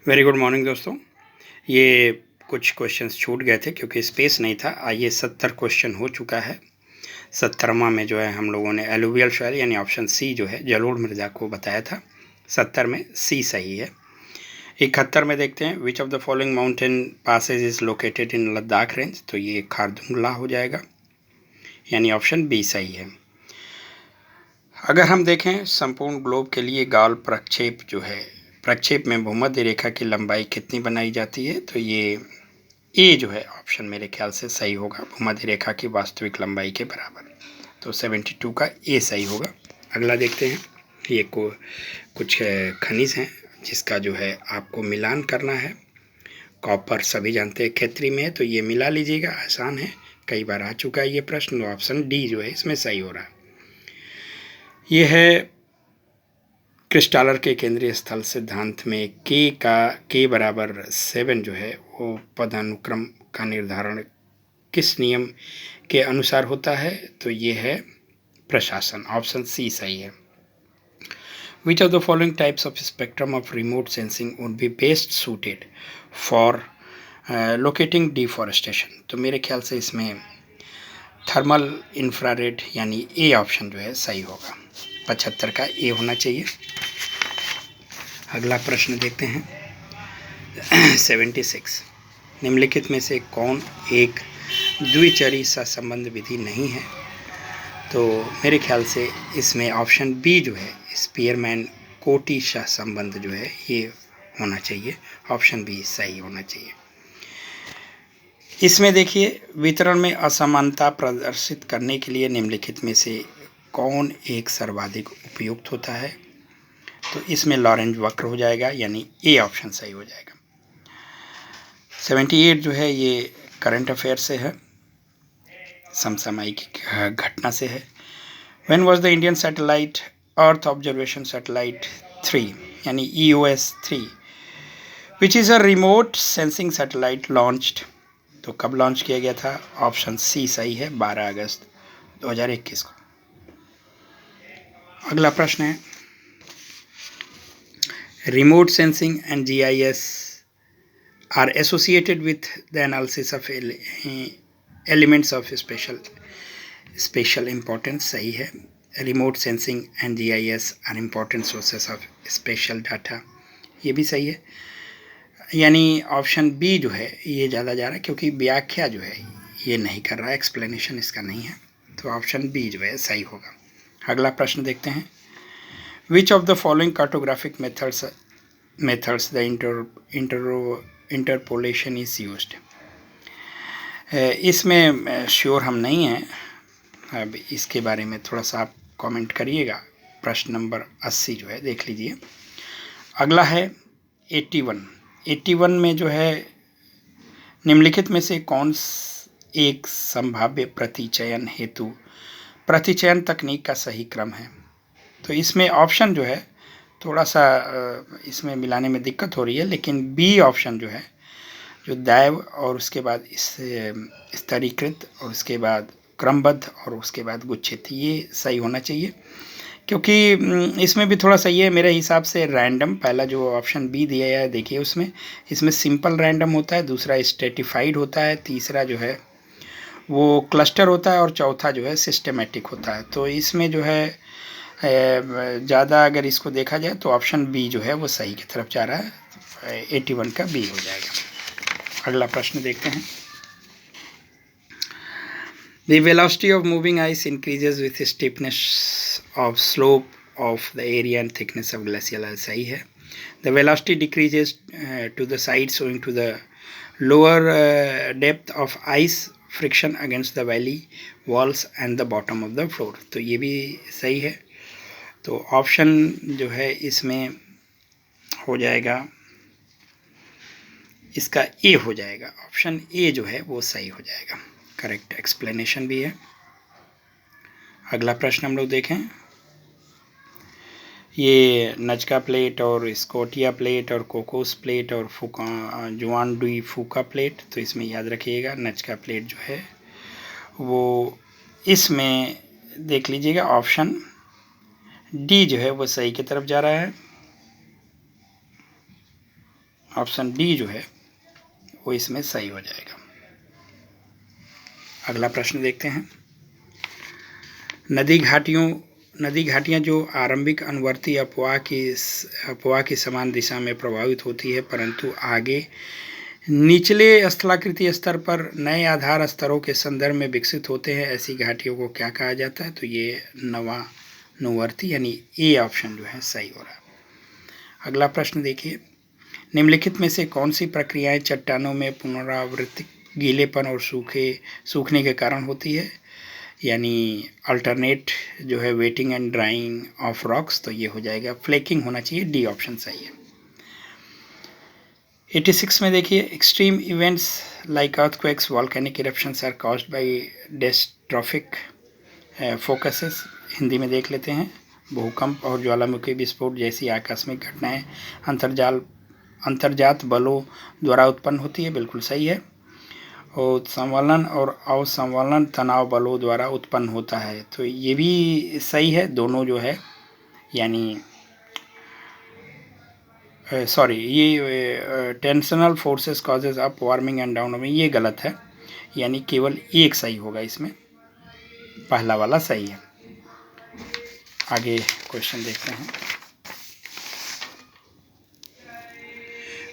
Very good morning दोस्तों। ये कुछ क्वेश्चंस छूट गए थे क्योंकि स्पेस नहीं था। आइए 70 क्वेश्चन हो चुका है। 70वां में जो है हम लोगों ने एलुवियल सॉइल यानी ऑप्शन सी जो है जलोढ़ मृदा को बताया था। 70 में सी सही है। 71 में देखते हैं which of the following mountain passes is located in Ladakh range, तो ये खारदुंगला हो जाएगा यानी ऑप्शन बी सही है। अगर हम देखें संपूर्ण ग्लोब के लिए गाल प्रक्षेप जो है, प्रक्षेप में भूमध्य रेखा की लंबाई कितनी बनाई जाती है, तो ये ए जो है ऑप्शन मेरे ख्याल से सही होगा, भूमध्य रेखा की वास्तविक लंबाई के बराबर। तो 72 का ए सही होगा। अगला देखते हैं। ये कुछ खनिज हैं जिसका जो है आपको मिलान करना है। कॉपर सभी जानते हैं क्षेत्रीय में है, तो ये मिला लीजिएगा, आसान है, कई बार आ चुका है ये प्रश्न। तो ऑप्शन डी जो है इसमें सही हो रहा है। ये है क्रिस्टालर के केंद्रीय स्थल सिद्धांत में के बराबर 7 जो है वो पदानुक्रम का निर्धारण किस नियम के अनुसार होता है, तो ये है प्रशासन, ऑप्शन सी सही है। विच of the following types of spectrum of remote sensing would be best suited for locating deforestation, तो मेरे ख्याल से इसमें थर्मल इंफ्रारेड यानी ए ऑप्शन जो है सही होगा। 75 का ए होना चाहिए। अगला प्रश्न देखते हैं। 76 निम्नलिखित में से कौन एक द्विचरी सहसंबंध विधि नहीं है, तो मेरे ख्याल से इसमें ऑप्शन बी जो है स्पीयरमैन कोटी सहसंबंध जो है ये होना चाहिए, ऑप्शन बी सही होना चाहिए। इसमें देखिए वितरण में असमानता प्रदर्शित करने के लिए निम्नलिखित में से कौन एक सर्वाधिक उपयुक्त होता है, तो इसमें लॉरेंज वक्र हो जाएगा यानी ए ऑप्शन सही हो जाएगा। 78 जो है ये करंट अफेयर से है, समसामयिक घटना से है। When was the Indian satellite earth observation satellite 3 यानी EOS 3 which is a remote sensing satellite launched, तो कब लॉन्च किया गया था, ऑप्शन सी सही है, 12 अगस्त 2021 को। अगला प्रश्न है remote sensing and GIS are associated with the analysis of elements of special importance, सही है। remote sensing and GIS are important sources of special data, ये भी सही है, यानी ऑप्शन बी जो है ये ज़्यादा जा रहा है क्योंकि व्याख्या जो है ये नहीं कर रहा है, एक्सप्लेनेशन इसका नहीं है, तो ऑप्शन बी जो है सही होगा। अगला प्रश्न देखते हैं। Which of the following cartographic methods the interpolation is used? इसमें श्योर हम नहीं हैं, अब इसके बारे में थोड़ा सा आप कमेंट करिएगा। प्रश्न नंबर 80 जो है देख लीजिए। अगला है 81 में जो है निम्नलिखित में से कौन एक संभाव्य प्रतिचयन हेतु प्रतिचयन तकनीक का सही क्रम है, तो इसमें ऑप्शन जो है थोड़ा सा इसमें मिलाने में दिक्कत हो रही है, लेकिन बी ऑप्शन जो है जो दैव और उसके बाद इस स्तरीकृत और उसके बाद क्रमबद्ध और उसके बाद गुच्छित, ये सही होना चाहिए क्योंकि इसमें भी थोड़ा सही है मेरे हिसाब से रैंडम। पहला जो ऑप्शन बी दिया है देखिए उसमें, इसमें सिंपल रैंडम होता है, दूसरा स्ट्रेटिफाइड होता है, तीसरा जो है वो क्लस्टर होता है और चौथा जो है सिस्टमेटिक होता है। तो इसमें जो है ज़्यादा अगर इसको देखा जाए तो ऑप्शन बी जो है वो सही की तरफ जा रहा है, 81 का बी हो जाएगा। अगला प्रश्न देखते हैं। The velocity of moving ice increases with steepness of slope of the area and thickness of glacial ice, सही है। The velocity decreases to the sides owing to the lower depth of ice friction against the valley walls and the bottom of the floor, तो ये भी सही है। तो option जो है इसमें हो जाएगा, इसका ए हो जाएगा, ऑप्शन ए जो है वो सही हो जाएगा, करेक्ट एक्सप्लेनेशन भी है। अगला प्रश्न हम लोग देखें। ये नजका प्लेट और स्कोटिया प्लेट और कोकोस प्लेट और जुआन डुई फूका प्लेट, तो इसमें याद रखिएगा नजका प्लेट जो है वो इसमें देख लीजिएगा ऑप्शन डी जो है वो सही की तरफ जा रहा है। ऑप्शन डी जो है वो इसमें सही हो जाएगा। अगला प्रश्न देखते हैं। नदी घाटियाँ जो आरंभिक अनुवर्ती अपवाह की समान दिशा में प्रभावित होती है, परंतु आगे निचले स्थलाकृति स्तर पर नए आधार स्तरों के संदर्भ में विकसित होते हैं, ऐसी घाटियों को क्या कहा जाता है? तो ये नवानुवर्ती यानी ए ऑप्शन जो है सही हो रहा है। अगला प्रश्न देखिए। निम्नलिखित में से कौन सी प्रक्रियाएं चट्टानों में पुनरावृत्ति गीलेपन और सूखने के कारण होती है? यानी अल्टरनेट जो है waiting and drying of rocks, तो ये हो जाएगा फ्लेकिंग होना चाहिए, डी ऑप्शन सही है। 86 में देखिए। Extreme events like earthquakes volcanic eruptions are caused by destructive forces, Hindi में देख लेते हैं। भूकंप और ज्वालामुखी विस्फोट जैसी आकस्मिक घटनाएं अंतर्जात बलों द्वारा उत्पन्न होती है, बिल्कुल सही है। और संवलन और अवसंवलन तनाव बलों द्वारा उत्पन्न होता है, तो ये भी सही है। दोनों जो है यानी ये tensional forces causes up warming and down warming, ये गलत है, यानी केवल एक सही होगा इसमें, पहला वाला सही है। आगे क्वेश्चन देखते हैं।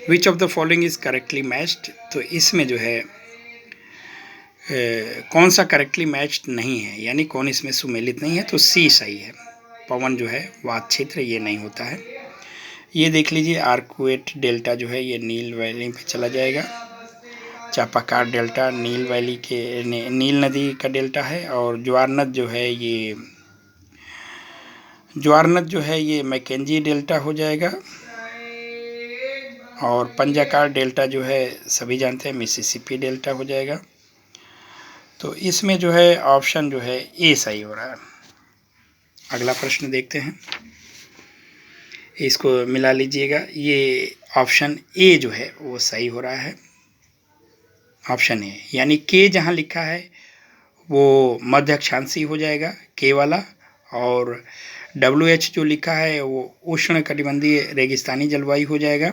Which of the following is correctly matched, तो इसमें जो है कौन सा करेक्टली मैच्ड नहीं है, यानी कौन इसमें सुमेलित नहीं है, तो सी सही है। पवन जो है वात क्षेत्र ये नहीं होता है। ये देख लीजिए। आर्कुएट डेल्टा जो है ये नील वैली पे चला जाएगा। चापाकार डेल्टा नील वैली के नील नदी का डेल्टा है। और ज्वारनद जो है ये मैकेंजी डेल्टा हो जाएगा। और पंजाकार डेल्टा जो है सभी जानते हैं मिसिसिपी डेल्टा हो जाएगा। तो इसमें जो है ऑप्शन जो है ए सही हो रहा है। अगला प्रश्न देखते हैं, इसको मिला लीजिएगा। ये ऑप्शन ए जो है वो सही हो रहा है, ऑप्शन ए, यानी के जहाँ लिखा है वो मध्य अक्षांशीय हो जाएगा के वाला, और WH जो लिखा है वो उष्णकटिबंधीय रेगिस्तानी जलवायु हो जाएगा,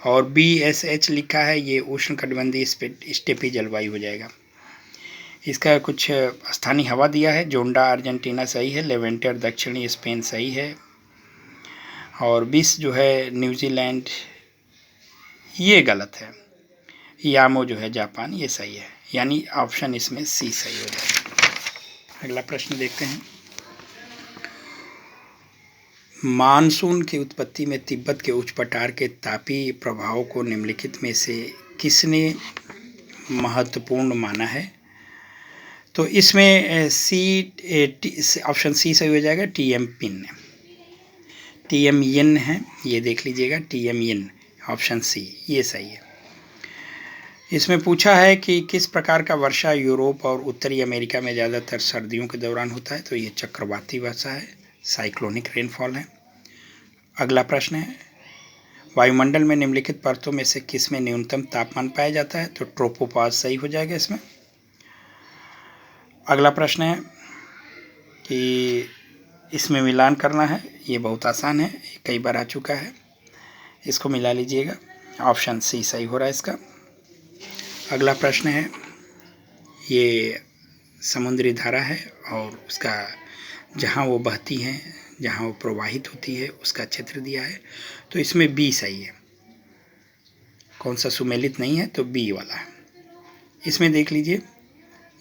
और BSH लिखा है ये उष्णकटिबंधीय स्टेपी जलवायु हो जाएगा। इसका कुछ स्थानीय हवा दिया है। जोंडा अर्जेंटीना सही है, लेवेंटर दक्षिणी स्पेन सही है, और बिस जो है न्यूजीलैंड ये गलत है। यामो जो है जापान ये सही है, यानी ऑप्शन इसमें सी सही हो जाएगा। अगला प्रश्न देखते हैं। मानसून की उत्पत्ति में तिब्बत के उच्च पठार के तापीय प्रभाव को निम्नलिखित में से किसने महत्वपूर्ण माना है? तो इसमें ऑप्शन सी सही हो जाएगा, TM पिन, TM यिन है, ये देख लीजिएगा, TM यिन, ऑप्शन सी ये सही है। इसमें पूछा है कि किस प्रकार का वर्षा यूरोप और उत्तरी अमेरिका में ज़्यादातर सर्दियों के दौरान होता है? तो ये चक्रवाती वर्षा है, साइक्लोनिक रेनफॉल है। अगला प्रश्न है, वायुमंडल में निम्नलिखित परतों में से किस में न्यूनतम तापमान पाया जाता है? तो ट्रोपोपॉज सही हो जाएगा इसमें। अगला प्रश्न है कि इसमें मिलान करना है, ये बहुत आसान है, कई बार आ चुका है, इसको मिला लीजिएगा, ऑप्शन सी सही हो रहा है इसका। अगला प्रश्न है, ये समुद्री धारा है और उसका जहाँ वो बहती हैं, जहाँ वो प्रवाहित होती है उसका क्षेत्र दिया है, तो इसमें बी सही है। कौन सा सुमेलित नहीं है? तो बी वाला है। इसमें देख लीजिए,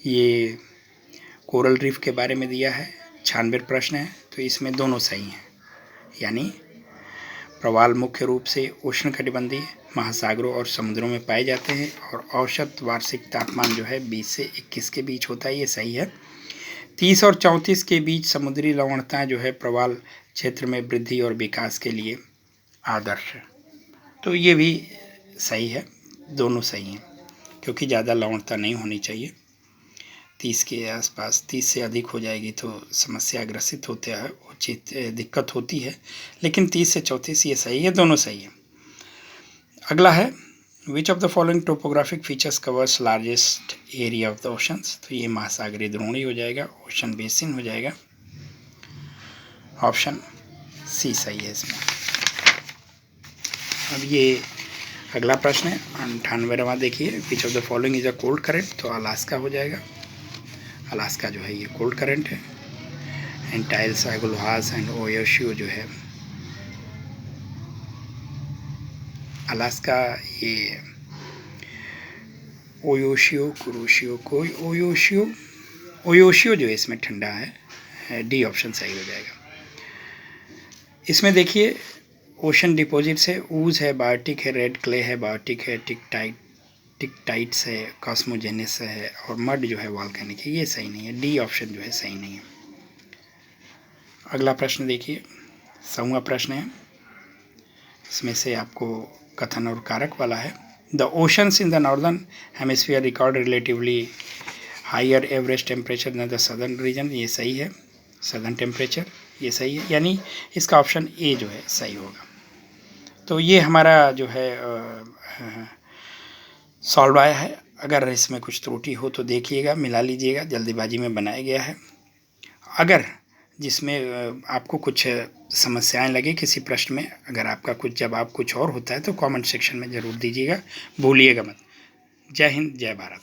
ये कोरल रीफ के बारे में दिया है, 96 प्रश्न है, तो इसमें दोनों सही हैं, यानी प्रवाल मुख्य रूप से उष्णकटिबंधीय महासागरों और समुद्रों में पाए जाते हैं, और औसत वार्षिक तापमान जो है 20 से 21 के बीच होता है, ये सही है। 30 और 34 के बीच समुद्री लवणता जो है प्रवाल क्षेत्र में वृद्धि और विकास के लिए आदर्श है, तो ये भी सही है, दोनों सही हैं, क्योंकि ज़्यादा लवणता नहीं होनी चाहिए। 30 के आसपास, 30 से अधिक हो जाएगी तो समस्या ग्रसित होते हैं, उचित दिक्कत होती है, लेकिन 30 से 34 ये सही है, दोनों सही है। अगला है, विच of the following topographic features covers largest area of the oceans? तो ये महासागरीय द्रोणी हो जाएगा, ओशन बेसिन हो जाएगा, ऑप्शन सी सही है इसमें। अब ये अगला प्रश्न है 98वां, देखिए विच of the following is a cold current, तो अलास्का हो जाएगा। अलास्का जो है ये कोल्ड करंट है। एंटाइल्स, एगुलहास एंड ओयोशियो जो है अलास्का, ये ओयोशियो, कुरोशियो, कोई ओयोशियो, ओयोशियो जो है इसमें ठंडा है। डी ऑप्शन सही हो जाएगा। इसमें देखिए ओशन डिपॉजिट्स है, ऊज है, बायोटिक है, रेड क्ले है, बायोटिक है, टिकटाइट्स है, कॉस्मोजेनिस है, और मड जो है वॉल्केनिक है। ये सही नहीं है, डी ऑप्शन जो है सही नहीं है। अगला प्रश्न देखिए 100वां प्रश्न है, इसमें से आपको कथन और कारक वाला है। The oceans in the northern hemisphere record relatively higher average temperature than the southern region, ये सही है। सदर्न टेम्परेचर ये सही है, यानी इसका ऑप्शन ए जो है सही होगा। तो ये हमारा जो है सॉल्व आया है। अगर इसमें कुछ त्रुटि हो तो देखिएगा, मिला लीजिएगा, जल्दीबाजी में बनाया गया है। अगर जिसमें आपको कुछ समस्याएं लगे किसी प्रश्न में, अगर आपका कुछ जवाब कुछ और होता है तो कमेंट सेक्शन में ज़रूर दीजिएगा, भूलिएगा मत। जय हिंद, जय भारत।